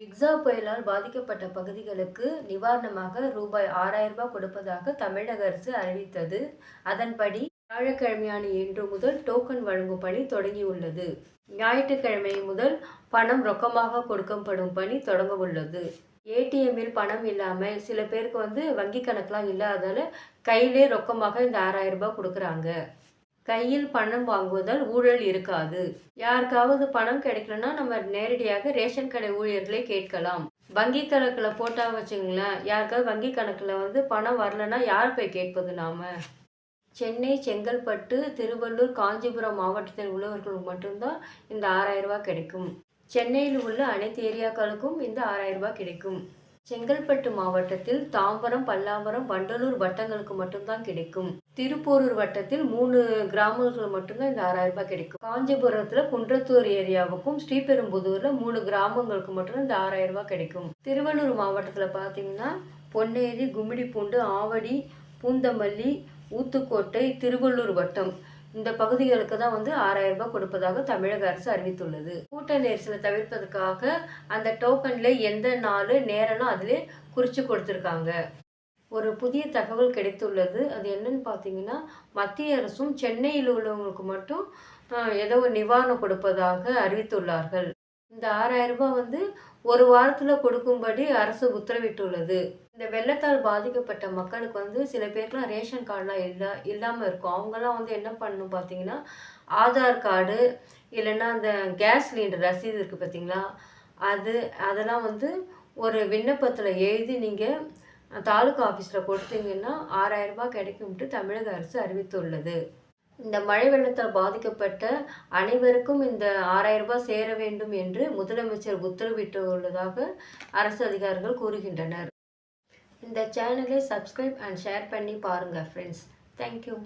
இக்ஸா புயலால் பாதிக்கப்பட்ட பகுதிகளுக்கு நிவாரணமாக ரூபாய் 6,000 கொடுப்பதாக தமிழக அரசு அறிவித்தது. அதன்படி வியாழக்கிழமையான இன்று முதல் டோக்கன் வழங்கும் பணி தொடங்கியுள்ளது. ஞாயிற்றுக்கிழமை முதல் பணம் ரொக்கமாக கொடுக்கப்படும் பணி தொடங்க உள்ளது. ஏடிஎம்மில் பணம் இல்லாமல் சில பேருக்கு வங்கி கணக்கெலாம் இல்லாததால கையிலே ரொக்கமாக இந்த 6,000 கொடுக்குறாங்க. கையில் பணம் வாங்குவதால் ஊழல் இருக்காது. யாருக்காவது பணம் கிடைக்கலன்னா நம்ம நேரடியாக ரேஷன் கடை ஊழியர்களை கேட்கலாம். வங்கி கணக்கில் போட்டா வச்சுங்களேன், யாருக்காவது வங்கி கணக்கில் பணம் வரலன்னா யார் போய் கேட்பது நாம? சென்னை, செங்கல்பட்டு, திருவள்ளூர், காஞ்சிபுரம் மாவட்டத்தில் உள்ளவர்களுக்கு மட்டும்தான் இந்த 6,000 கிடைக்கும். சென்னையில் உள்ள அனைத்து ஏரியாக்களுக்கும் இந்த 6,000 கிடைக்கும். செங்கல்பட்டு மாவட்டத்தில் தாம்பரம், பல்லாவரம், வண்டலூர் வட்டங்களுக்கு மட்டும்தான் கிடைக்கும். திருப்போரூர் வட்டத்தில் 3 கிராமங்கள் மட்டும்தான் இந்த 6,000 கிடைக்கும். காஞ்சிபுரத்தில் குன்றத்தூர் ஏரியாவுக்கும் ஸ்ரீபெரும்புதூரில் 3 கிராமங்களுக்கு மட்டும்தான் இந்த 6,000 கிடைக்கும். திருவள்ளூர் மாவட்டத்தில் பார்த்தீங்கன்னா பொன்னேரி, கும்மிடிப்பூண்டு, ஆவடி, பூந்தமல்லி, ஊத்துக்கோட்டை, திருவள்ளூர் வட்டம் இந்த பகுதிகளுக்கு தான் 6,000 கொடுப்பதாக தமிழக அரசு அறிவித்துள்ளது. கூட்ட நெரிசலை தவிர்ப்பதற்காக அந்த டோக்கன்ல எந்த நாள் நேரம்லாம் அதிலே குறித்து கொடுத்துருக்காங்க. ஒரு புதிய தகவல் கிடைத்துள்ளது. அது என்னன்னு பார்த்தீங்கன்னா, மத்திய அரசும் சென்னையில் உள்ளவங்களுக்கு மட்டும் ஏதோ ஒரு நிவாரணம் கொடுப்பதாக அறிவித்துள்ளார்கள். இந்த 6,000 ஒரு வாரத்தில் கொடுக்கும்படி அரசு உத்தரவிட்டுள்ளது. இந்த வெள்ளத்தால் பாதிக்கப்பட்ட மக்களுக்கு சில பேருக்குலாம் ரேஷன் கார்டெலாம் இல்லாமல் இருக்கும். அவங்கெல்லாம் என்ன பண்ணணும் பார்த்தீங்கன்னா, ஆதார் கார்டு இல்லைன்னா அந்த கேஸ் சிலிண்டர் ரசீது இருக்குது பார்த்தீங்களா, அதெல்லாம் ஒரு விண்ணப்பத்தில் எழுதி நீங்கள் தாலுகா ஆஃபீஸில் கொடுத்தீங்கன்னா 6,000 கிடைக்கும்ட்டு தமிழக அரசு அறிவித்துள்ளது. இந்த மழை வெள்ளத்தால் பாதிக்கப்பட்ட அனைவருக்கும் இந்த 6,000 சேர வேண்டும் என்று முதலமைச்சர் உத்தரவிட்டுள்ளதாக அரசு அதிகாரிகள் கூறுகின்றனர். இந்த சேனலை சப்ஸ்கிரைப் அண்ட் ஷேர் பண்ணி பாருங்கள் ஃப்ரெண்ட்ஸ். தேங்க்யூ.